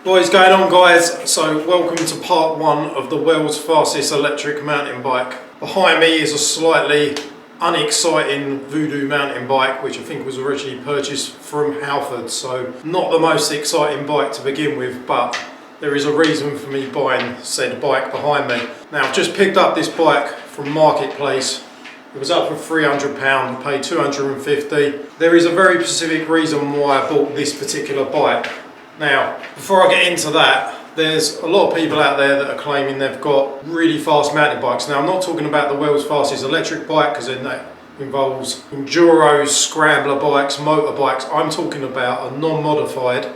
What is going on, guys? So welcome to part one of the world's fastest electric mountain bike. Behind me is a slightly unexciting Voodoo mountain bike, which I think was originally purchased from Halford, so not the most exciting bike to begin with, but there is a reason for me buying said bike behind me. Now, I've just picked up this bike from Marketplace. It was up for £300, paid £250. There is a very specific reason why I bought this particular bike. Now, before I get into that, there's a lot of people out there that are claiming they've got really fast mountain bikes. Now, I'm not talking about the world's fastest electric bike, because then that involves enduros, scrambler bikes, motorbikes. I'm talking about a non-modified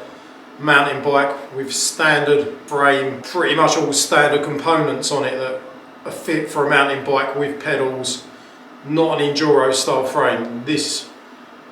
mountain bike with standard frame, pretty much all standard components on it that are fit for a mountain bike with pedals, not an enduro style frame. This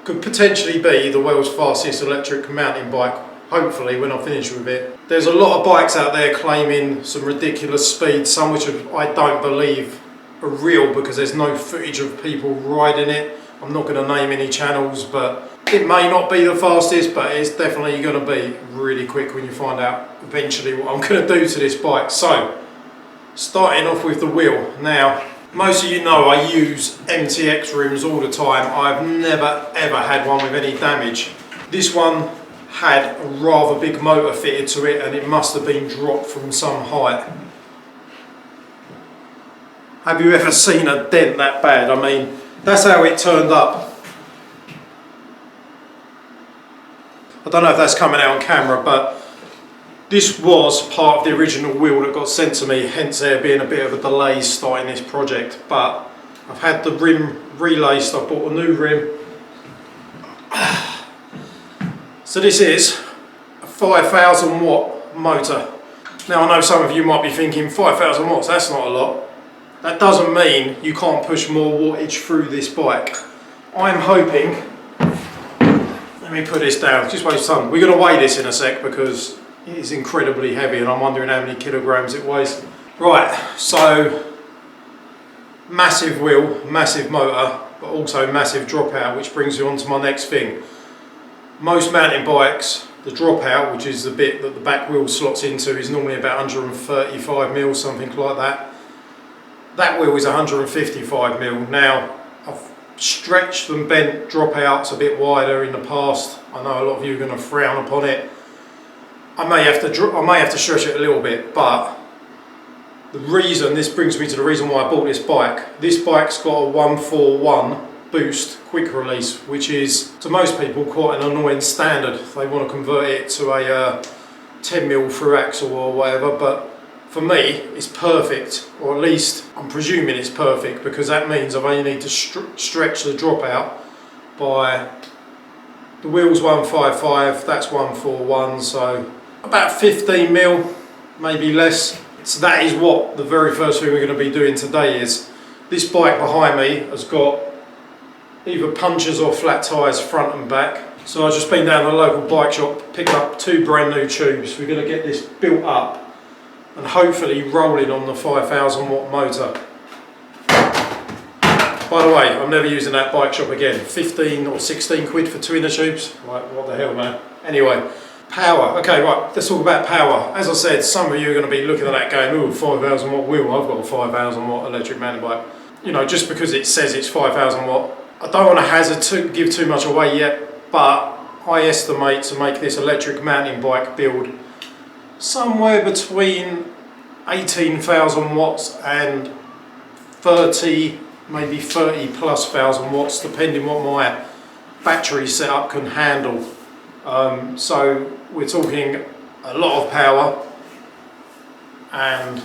could potentially be the world's fastest electric mountain bike, hopefully, when I finish with it. There's a lot of bikes out there claiming some ridiculous speeds, some which I don't believe are real because there's no footage of people riding it. I'm not going to name any channels, but it may not be the fastest, but it's definitely going to be really quick when you find out eventually what I'm going to do to this bike. So, starting off with the wheel. Now, most of you know I use MTX rims all the time. I've never ever had one with any damage. This one had a rather big motor fitted to it, and it must have been dropped from some height. Have you ever seen a dent that bad? I mean, that's how it turned up. I don't know if that's coming out on camera, but this was part of the original wheel that got sent to me, hence there being a bit of a delay starting this project. But I've had the rim relaced, I bought a new rim. So this is a 5,000 watt motor. Now, I know some of you might be thinking 5,000 watts, that's not a lot. That doesn't mean you can't push more wattage through this bike. I'm hoping, let me put this down, just waste time. We're going to weigh this in a sec because it is incredibly heavy and I'm wondering how many kilograms it weighs. Right, so massive wheel, massive motor, but also massive dropout, which brings me on to my next thing. Most mountain bikes, the dropout, which is the bit that the back wheel slots into, is normally about 135 mil, something like that. That wheel is 155 mil. Now, I've stretched and bent dropouts a bit wider in the past. I know a lot of you are going to frown upon it. I may have to stretch it a little bit, but this brings me to the reason why I bought this bike. This bike's got a 141 boost quick release, which is to most people quite an annoying standard. They want to convert it to a 10 mil through axle or whatever, but for me it's perfect, or at least I'm presuming it's perfect, because that means I only need to stretch the dropout by, the wheel's 155, that's 141, so about 15 mil, maybe less. So that is what the very first thing we're going to be doing today is. This bike behind me has got either punches or flat tyres front and back. So I've just been down to the local bike shop, picked up 2 brand new tubes. We're going to get this built up and hopefully rolling on the 5,000 watt motor. By the way, I'm never using that bike shop again. 15 or 16 quid for 2 inner tubes. Like, what the hell, man? Anyway, power. Okay, right, let's talk about power. As I said, some of you are going to be looking at that going, ooh, 5,000 watt wheel. I've got a 5,000 watt electric mountain bike. You know, just because it says it's 5,000 watt, I don't want to hazard to give too much away yet, but I estimate to make this electric mountain bike build somewhere between 18,000 watts and 30, maybe 30 plus thousand watts, depending what my battery setup can handle. So we're talking a lot of power and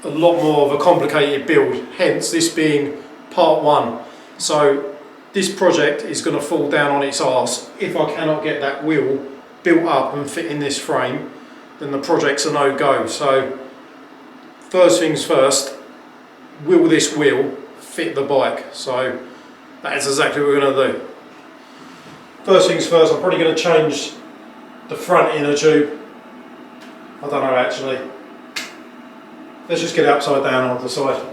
a lot more of a complicated build, hence this being part one. So this project is going to fall down on its arse. If I cannot get that wheel built up and fit in this frame, then the project's a no-go. So first things first, will this wheel fit the bike? So that is exactly what we're going to do. First things first, I'm probably going to change the front inner tube. I don't know actually. Let's just get it upside down on the side.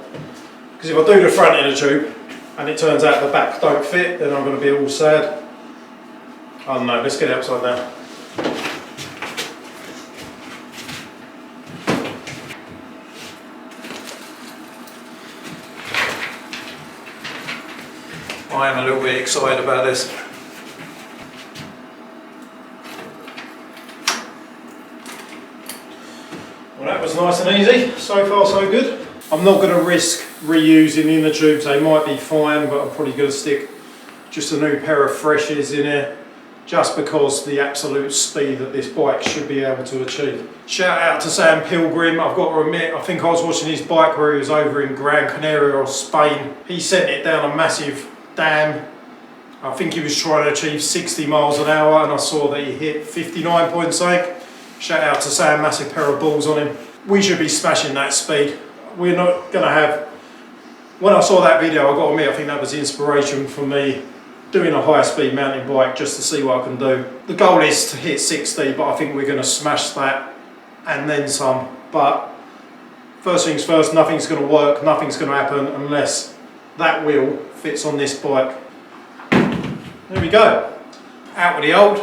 Because if I do the front inner tube and it turns out the back don't fit, then I'm going to be all sad. I don't know, let's get it upside down. I am a little bit excited about this. Well, that was nice and easy. So far so good. I'm not going to risk reusing the inner tubes. They might be fine, but I'm probably going to stick just a new pair of freshes in here, just because the absolute speed that this bike should be able to achieve. Shout out to Sam Pilgrim. I've got to admit, I think I was watching his bike where he was over in Gran Canaria or Spain. He sent it down a massive dam. I think he was trying to achieve 60 miles an hour, and I saw that he hit 59 point something. Shout out to Sam, massive pair of balls on him. We should be smashing that speed. We're not going to have... When I saw that video, I got to admit, I think that was the inspiration for me doing a high speed mountain bike, just to see what I can do. The goal is to hit 60, but I think we're going to smash that and then some. But first things first, nothing's going to work, nothing's going to happen unless that wheel fits on this bike. There we go. Out with the old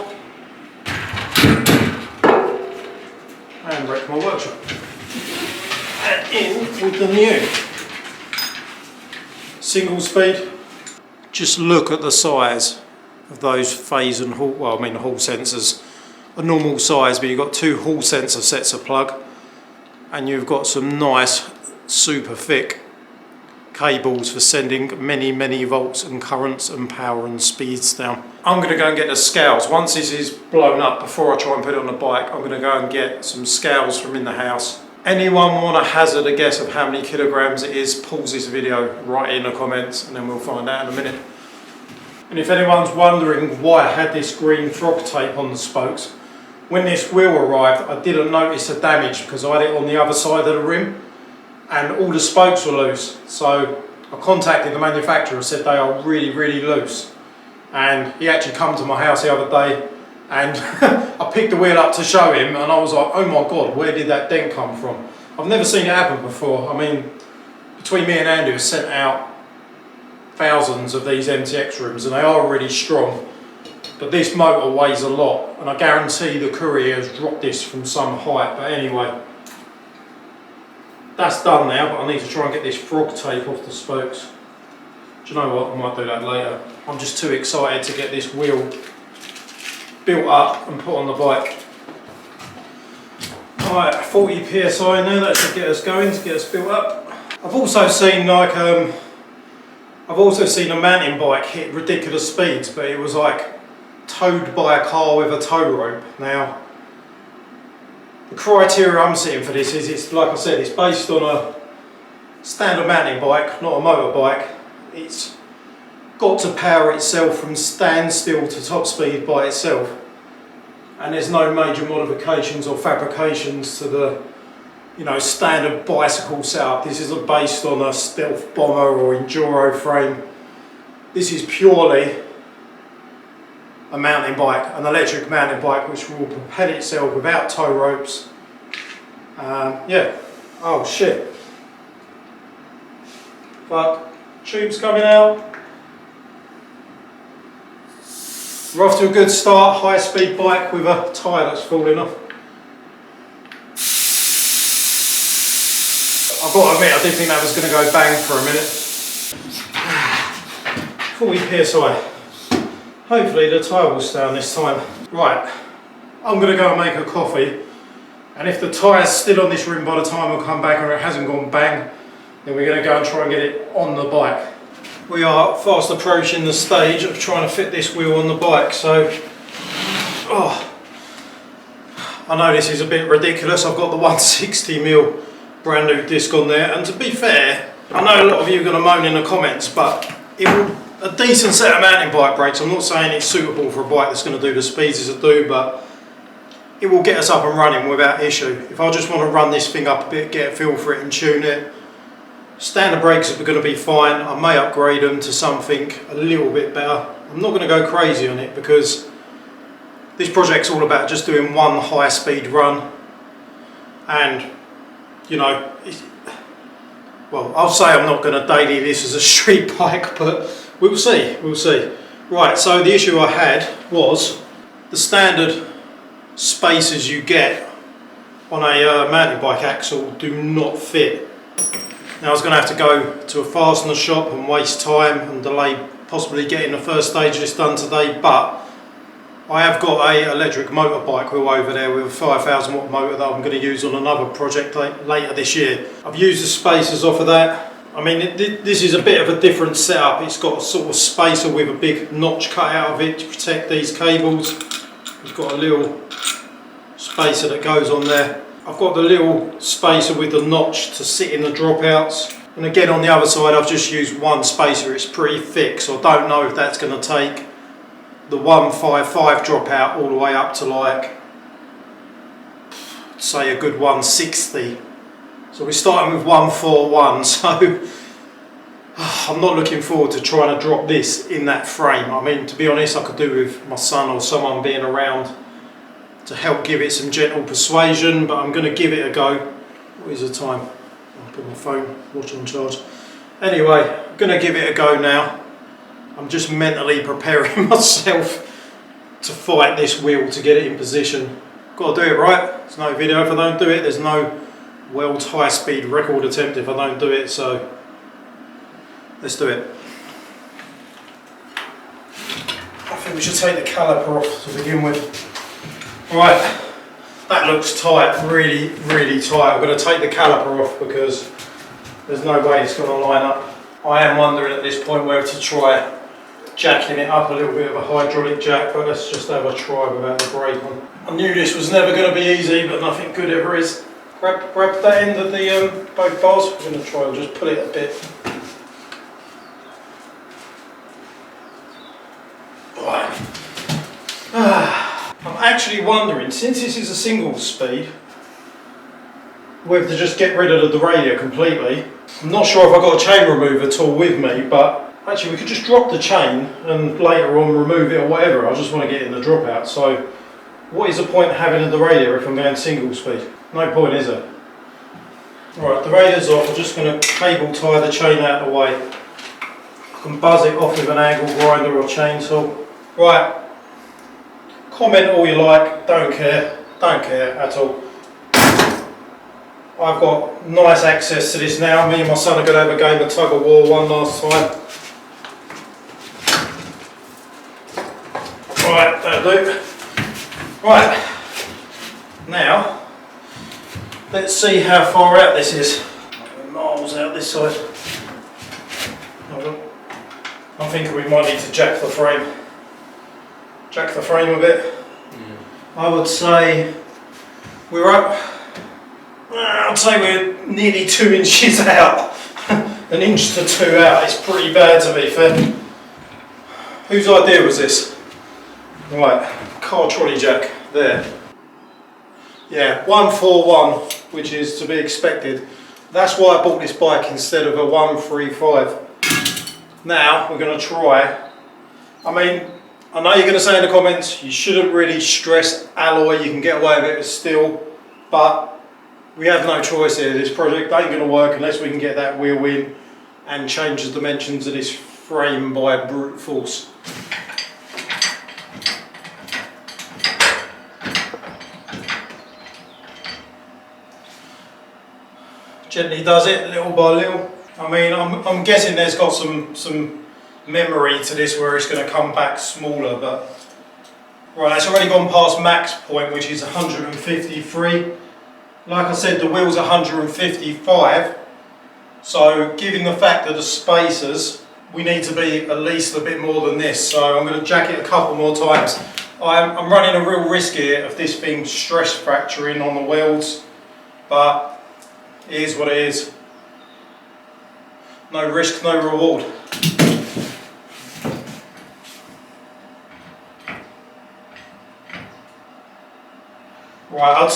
and wreck my workshop. And in with the new. Single speed. Just look at the size of those phase and hall, well I mean the hall sensors, a normal size, but you've got two hall sensor sets of plug, and you've got some nice super thick cables for sending many volts and currents and power and speeds down. I'm going to go and get the scales. Once this is blown up, before I try and put it on the bike, I'm going to go and get some scales from in the house. Anyone want to hazard a guess of how many kilograms it is, pause this video, write in the comments, and then we'll find out in a minute. And if anyone's wondering why I had this green frog tape on the spokes, when this wheel arrived I didn't notice the damage because I had it on the other side of the rim and all the spokes were loose. So I contacted the manufacturer, said they are really loose, and he actually come to my house the other day and I picked the wheel up to show him, and I was like, oh my god, where did that dent come from? I've never seen it happen before. I mean, between me and Andy we've sent out thousands of these MTX rims and they are really strong, but this motor weighs a lot, and I guarantee the courier has dropped this from some height. But anyway, that's done now, but I need to try and get this frog tape off the spokes. Do you know what, I might do that later. I'm just too excited to get this wheel built up and put on the bike. Alright, 40 psi in there, that should get us going, to get us built up. I've also seen like a mountain bike hit ridiculous speeds, but it was like towed by a car with a tow rope. Now, the criteria I'm setting for this is, it's like I said, it's based on a standard mountain bike, not a motorbike. It's got to power itself from standstill to top speed by itself, and there's no major modifications or fabrications to the, you know, standard bicycle setup. This isn't based on a stealth bomber or enduro frame. This is purely a mountain bike, an electric mountain bike which will propel itself without tow ropes. Yeah, oh shit. Fuck, tube's coming out. We're off to a good start, high speed bike with a tyre that's falling off. I've got to admit, I did think that was going to go bang for a minute. 40 psi. Hopefully the tyre will stay on this time. Right, I'm going to go and make a coffee, and if the tyre's still on this rim by the time I come back and it hasn't gone bang, then we're going to go and try and get it on the bike. We are fast approaching the stage of trying to fit this wheel on the bike, so I know this is a bit ridiculous. I've got the 160mm brand new disc on there, and to be fair, I know a lot of you are going to moan in the comments, but it will, a decent set of mountain bike brakes, I'm not saying it's suitable for a bike that's going to do the speeds as it do, but it will get us up and running without issue. If I just want to run this thing up a bit, get a feel for it and tune it, standard brakes are going to be fine. I may upgrade them to something a little bit better. I'm not going to go crazy on it because this project's all about just doing one high speed run, and you know, well, I'll say I'm not going to daily this as a street bike, but we'll see, we'll see. Right, so the issue I had was the standard spacers you get on a mountain bike axle do not fit. Now I was going to have to go to a fastener shop and waste time and delay possibly getting the first stage of this done today, but I have got a electric motorbike wheel over there with a 5,000 watt motor that I'm going to use on another project later this year. I've used the spacers off of that. I mean, this is a bit of a different setup. It's got a sort of spacer with a big notch cut out of it to protect these cables. It's got a little spacer that goes on there. I've got the little spacer with the notch to sit in the dropouts. And again, on the other side, I've just used one spacer. It's pretty thick, so I don't know if that's going to take the 155 dropout all the way up to, like, say a good 160. So we're starting with 141, so I'm not looking forward to trying to drop this in that frame. I mean, to be honest, I could do with my son or someone being around to help give it some gentle persuasion, but I'm going to give it a go. What is the time? I'll put my phone watch on charge. Anyway, I'm going to give it a go now. I'm just mentally preparing myself to fight this wheel to get it in position. Got to do it right. There's no video if I don't do it. There's no world's high-speed record attempt if I don't do it. So let's do it. I think we should take the caliper off to begin with. Right, that looks tight, really, really tight. I'm going to take the caliper off because there's no way it's going to line up. I am wondering at this point whether to try jacking it up a little bit of a hydraulic jack, but let's just have a try without the brake on. I knew this was never going to be easy, but nothing good ever is. Grab that end of the both bars. We're going to try and just pull it a bit. Right. I'm actually wondering, since this is a single speed, whether to just get rid of the derailleur completely. I'm not sure if I've got a chain remover tool with me, but actually we could just drop the chain and later on remove it or whatever. I just want to get in the dropout. So what is the point of having a derailleur if I'm going single speed? No point, is it? Right, derailleur's off. I'm just going to cable tie the chain out of the way. I can buzz it off with an angle grinder or chainsaw. Right. Comment all you like, don't care at all. I've got nice access to this now. Me and my son are going to have a game of tug of war one last time. Right, that'll do. Right, now let's see how far out this is. Miles out this side. I'm thinking we might need to jack the frame. Jack the frame a bit. I would say we're up. I'd say we're nearly 2 inches out. 1 inch to 2 out. It's pretty bad to be fair. Whose idea was this? Right, car trolley jack there. Yeah, 141, which is to be expected. That's why I bought this bike instead of a 135. Now we're going to try. I mean, I know you're going to say in the comments you shouldn't really stress alloy, you can get away with it with steel, but we have no choice here. This project ain't going to work unless we can get that wheel in and change the dimensions of this frame by brute force. Gently does it, little by little. I mean, I'm guessing there's got some memory to this where it's going to come back smaller, but right, it's already gone past max point, which is 153. Like I said, the wheel's 155, so given the fact that the spacers, we need to be at least a bit more than this, so I'm going to jack it a couple more times. I'm running a real risk here of this being stress fracturing on the welds, but it is what it is. No risk, no reward. Right,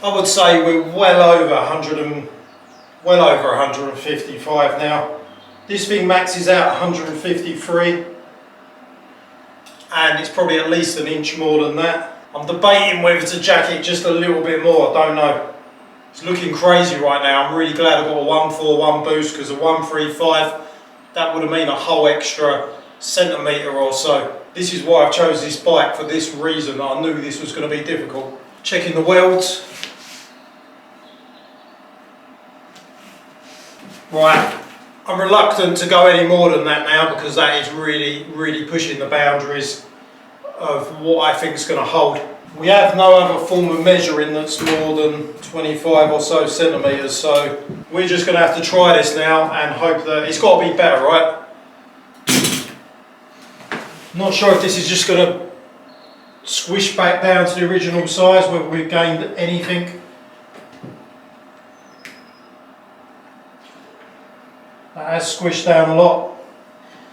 I would say we're well over 155 now. This thing maxes out 153, and it's probably at least 1 inch more than that. I'm debating whether to jack it just a little bit more, I don't know. It's looking crazy right now. I'm really glad I got a 141 boost, because a 135, that would have meant a whole extra centimetre or so. This is why I've chose this bike, for this reason. I knew this was going to be difficult. Checking the welds. Right, I'm reluctant to go any more than that now, because that is really pushing the boundaries of what I think is going to hold. We have no other form of measuring that's more than 25 or so centimetres, so we're just going to have to try this now and hope that it's got to be better, right? Not sure if this is just going to squish back down to the original size, whether we've gained anything. That has squished down a lot,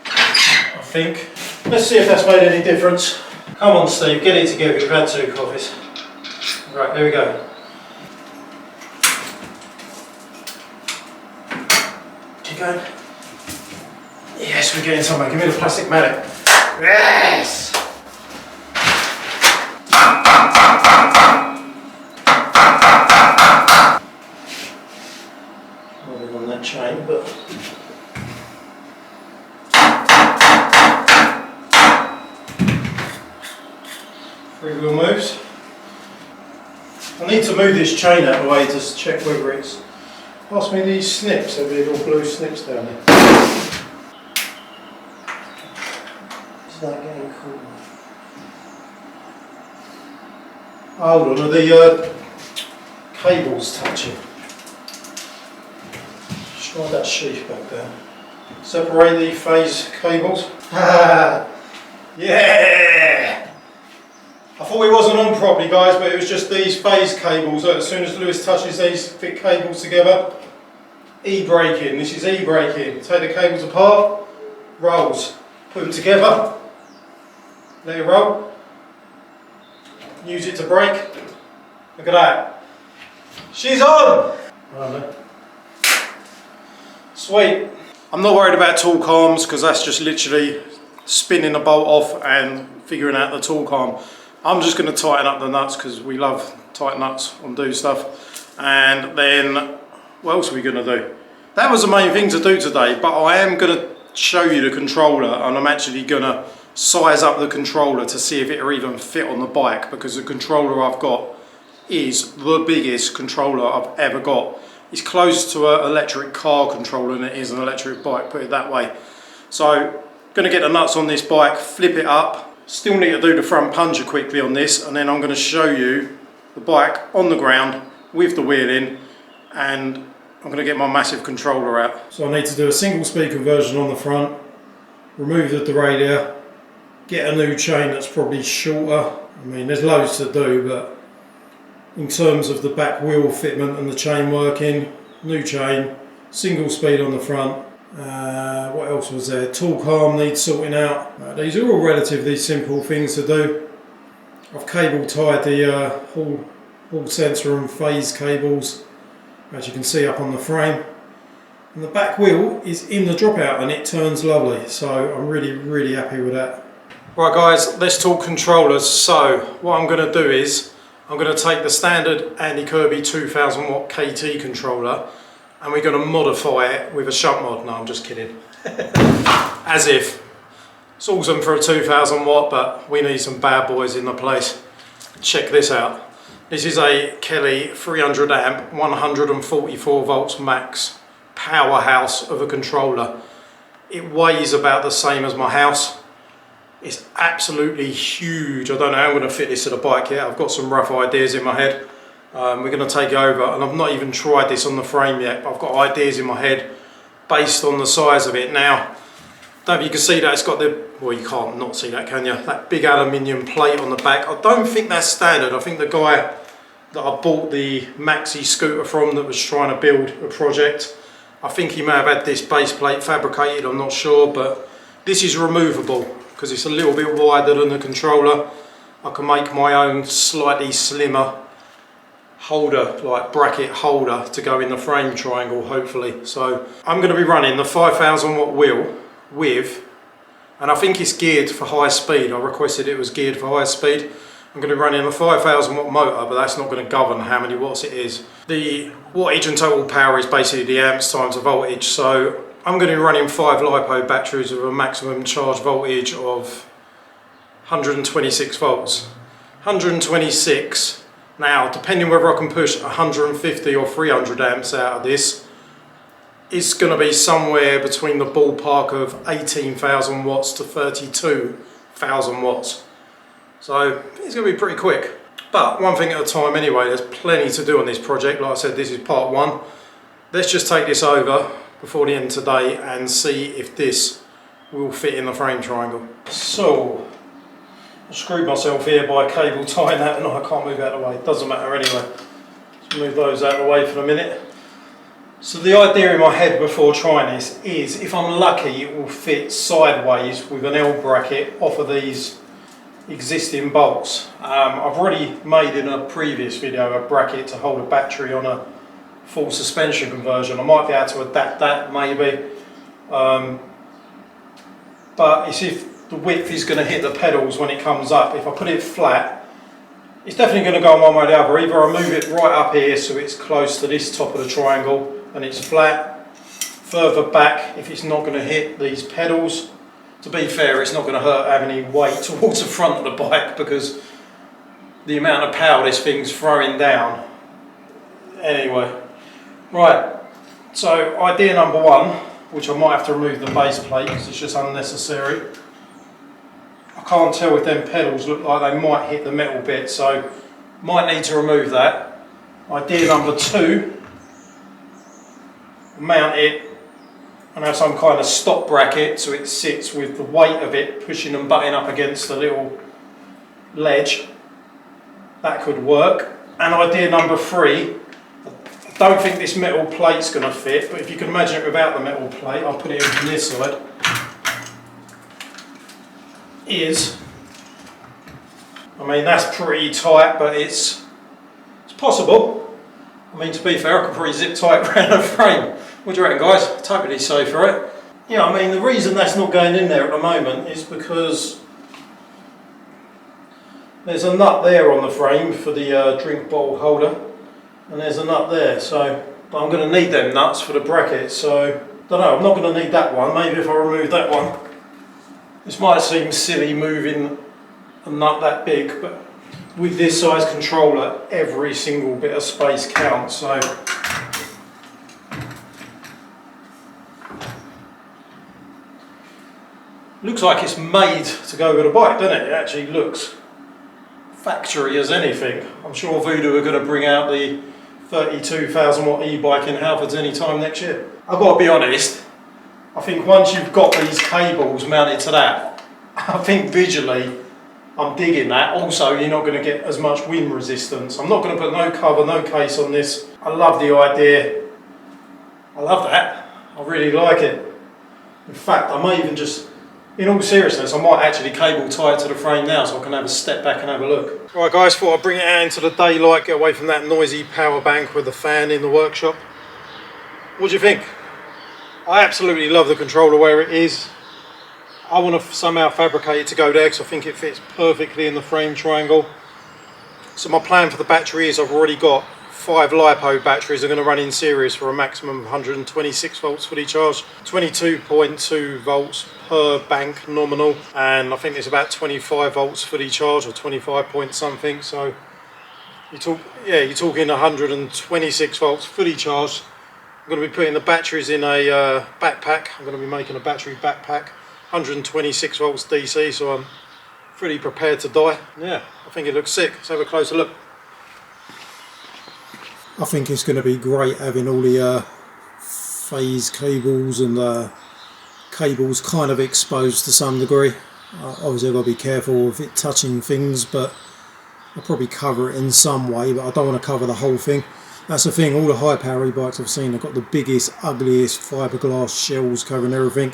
I think. Let's see if that's made any difference. Come on, Steve, get it together. You've had 2 coffees. Right, here we go. Keep going. Yes, we're getting somewhere. Give me the plastic mallet. Yes! Nothing on that chain, but... Freewheel moves. I need to move this chain out of the way to check whether it's... Pass me these snips, there'll be little blue snips down there. Is that getting cool? Hold on, are the cables touching? Slide that sheath back down. Separate the phase cables. Yeah! I thought it wasn't on properly, guys, but it was just these phase cables. As soon as Lewis touches these thick cables together, e-braking. This is e-braking. Take the cables apart, rolls. Put them together, let it roll. Use it to brake. Look at that. She's on! Sweet. I'm not worried about torque arms, because that's just literally spinning the bolt off and figuring out the torque arm. I'm just going to tighten up the nuts, because we love tight nuts on Do Stuff. And then, what else are we going to do? That was the main thing to do today, but I am going to show you the controller, and I'm actually going to size up the controller to see if it'll even fit on the bike, because the controller I've got is the biggest controller I've ever got. It's close to an electric car controller than it is an electric bike, put it that way. So, going to get the nuts on this bike, flip it up. Still need to do the front plunger quickly on this, and then I'm going to show you the bike on the ground with the wheel in, and I'm going to get my massive controller out. So I need to do a single speed conversion on the front, remove the derailleur, get a new chain that's probably shorter. I mean, there's loads to do, but in terms of the back wheel fitment and the chain working, new chain, single speed on the front. What else was there? Torque arm needs sorting out. These are all relatively simple things to do. I've cable tied the hall sensor and phase cables, as you can see up on the frame. And the back wheel is in the dropout and it turns lovely, so I'm really happy with that. Right guys, let's talk controllers. So what I'm going to do is I'm going to take the standard Andy Kirby 2000 watt KT controller, and we're going to modify it with a shunt mod. No, I'm just kidding. As if. It's awesome for a 2000 watt, but we need some bad boys in the place. Check this out. This is a Kelly 300 amp, 144 volts max powerhouse of a controller. It weighs about the same as my house. It's absolutely huge. I don't know how I'm going to fit this to the bike yet. I've got some rough ideas in my head. We're going to take it over, and I've not even tried this on the frame yet, but I've got ideas in my head based on the size of it. Now, don't know if you can see that it's got the, well, you can't not see that, can you? That big aluminium plate on the back. I don't think that's standard. I think the guy that I bought the Maxi scooter from that was trying to build a project, I think he may have had this base plate fabricated, I'm not sure, but this is removable because it's a little bit wider than the controller. I can make my own slightly slimmer holder, like bracket holder, to go in the frame triangle, hopefully. So I'm going to be running the 5000 watt wheel with, and I think it's geared for high speed. I requested it was geared for high speed. I'm going to be running a 5000 watt motor, but that's not going to govern how many watts it is. The wattage and total power is basically the amps times the voltage. So I'm going to be running 5 LiPo batteries with a maximum charge voltage of 126 volts. 126. Now, depending whether I can push 150 or 300 amps out of this, is going to be somewhere between the ballpark of 18,000 watts to 32,000 watts. So it's going to be pretty quick. But one thing at a time anyway, there's plenty to do on this project. Like I said, this is part one. Let's just take this over before the end of today and see if this will fit in the frame triangle. So, I screwed myself here by cable tying that and I can't move out of the way. It doesn't matter anyway. Let's move those out of the way for a minute. So the idea in my head before trying this is, if I'm lucky, it will fit sideways with an L bracket off of these existing bolts. I've already made in a previous video a bracket to hold a battery on a full suspension conversion. I might be able to adapt that maybe. But it's if the width is going to hit the pedals when it comes up. If I put it flat, it's definitely going to go on one way or the other. Either I move it right up here so it's close to this top of the triangle and it's flat, further back if it's not going to hit these pedals. To be fair, it's not going to hurt having any weight towards the front of the bike because the amount of power this thing's throwing down. Anyway, right, so idea number one, which I might have to remove the base plate because it's just unnecessary. I can't tell if them pedals look like they might hit the metal bit, so might need to remove that. Idea number two, mount it and have some kind of stop bracket so it sits with the weight of it pushing and butting up against the little ledge. That could work. And idea number three, I don't think this metal plate's going to fit, but if you can imagine it without the metal plate, I'll put it on this side, I mean that's pretty tight, but it's possible. I mean, to be fair, I could probably zip tight around the frame. What do you reckon, guys? Totally safe for it. Yeah, I mean, the reason that's not going in there at the moment is because there's a nut there on the frame for the drink bottle holder, and there's a nut there, so but I'm going to need them nuts for the bracket, so don't know, I'm not going to need that one. Maybe if I remove that one. This might seem silly moving a nut that big, but with this size controller, every single bit of space counts, so looks like it's made to go with a bike, doesn't it? It actually looks factory as anything. I'm sure Voodoo are going to bring out the 32,000 watt e-bike in Halfords anytime next year. I've got to be honest, I think once you've got these cables mounted to that, I think visually I'm digging that. Also, you're not going to get as much wind resistance. I'm not going to put no cover, no case on this. I love the idea. I love that. I really like it. In fact, I may even just, in all seriousness, I might actually cable tie it to the frame now so I can have a step back and have a look. Right guys, thought I'd bring it out into the daylight, get away from that noisy power bank with the fan in the workshop. What do you think? I absolutely love the controller where it is. I want to somehow fabricate it to go there because I think it fits perfectly in the frame triangle. So my plan for the battery is I've already got 5 LiPo batteries. I'm going to run in series for a maximum of 126 volts fully charged, 22.2 volts per bank nominal, and I think it's about 25 volts fully charged, or 25 point something. So you're talking 126 volts fully charged. I'm going to be putting the batteries in a backpack. I'm going to be making a battery backpack, 126 volts DC, so I'm pretty prepared to die. Yeah, I think it looks sick. Let's have a closer look. I think it's going to be great having all the phase cables and cables kind of exposed to some degree. Obviously I've got to be careful of it touching things, but I'll probably cover it in some way, but I don't want to cover the whole thing. That's the thing, all the high power e-bikes I've seen have got the biggest, ugliest fiberglass shells covering everything.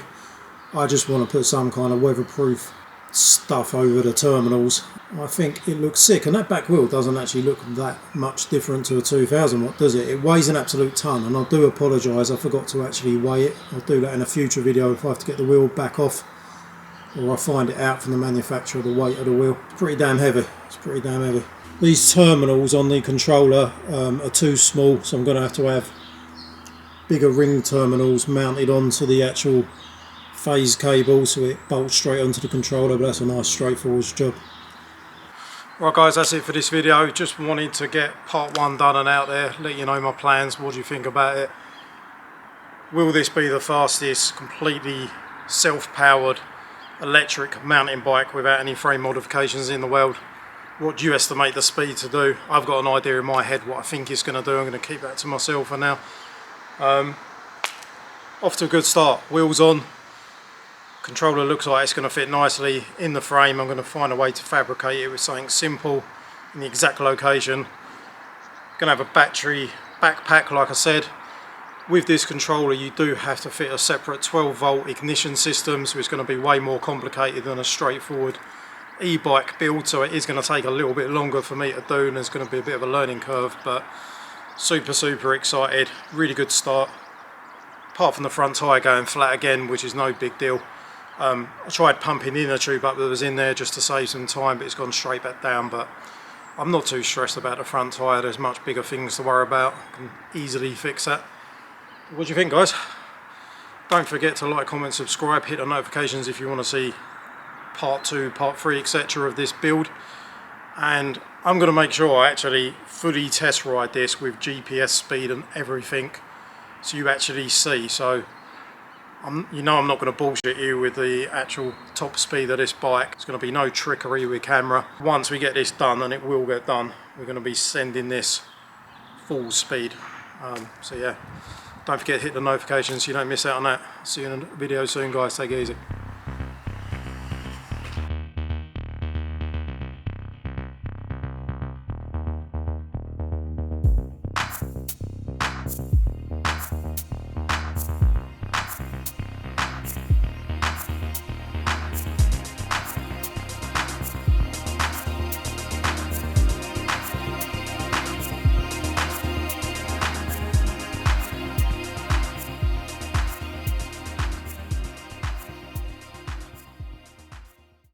I just want to put some kind of weatherproof stuff over the terminals. I think it looks sick, and that back wheel doesn't actually look that much different to a 2000 watt, does it? It weighs an absolute ton, and I do apologise, I forgot to actually weigh it. I'll do that in a future video if I have to get the wheel back off, or I find it out from the manufacturer, the weight of the wheel. It's pretty damn heavy. It's pretty damn heavy. These terminals on the controller are too small, so I'm going to have bigger ring terminals mounted onto the actual phase cable so it bolts straight onto the controller, but that's a nice straightforward job. Right guys, that's it for this video. Just wanted to get part one done and out there, let you know my plans. What do you think about it? Will this be the fastest, completely self-powered electric mountain bike without any frame modifications in the world? What do you estimate the speed to do? I've got an idea in my head what I think it's going to do. I'm going to keep that to myself for now. Off to a good start. Wheels on. Controller looks like it's going to fit nicely in the frame. I'm going to find a way to fabricate it with something simple in the exact location. Going to have a battery backpack, like I said. With this controller you do have to fit a separate 12-volt ignition system, so it's going to be way more complicated than a straightforward e-bike build, so it is going to take a little bit longer for me to do, and there's going to be a bit of a learning curve, but super excited. Really good start, apart from the front tyre going flat again, which is no big deal. I tried pumping in a tube up that was in there just to save some time, but it's gone straight back down. But I'm not too stressed about the front tyre. There's much bigger things to worry about. I can easily fix that. What do you think, guys? Don't forget to like, comment, subscribe, hit the notifications if you want to see part 2, part 3, etc. of this build. And I'm going to make sure I actually fully test ride this with GPS speed and everything, so you actually see. So you know I'm not going to bullshit you with the actual top speed of this bike. There's going to be no trickery with camera. Once we get this done, and it will get done, we're going to be sending this full speed. So yeah, don't forget to hit the notifications so you don't miss out on that. See you in a video soon, guys. Take it easy.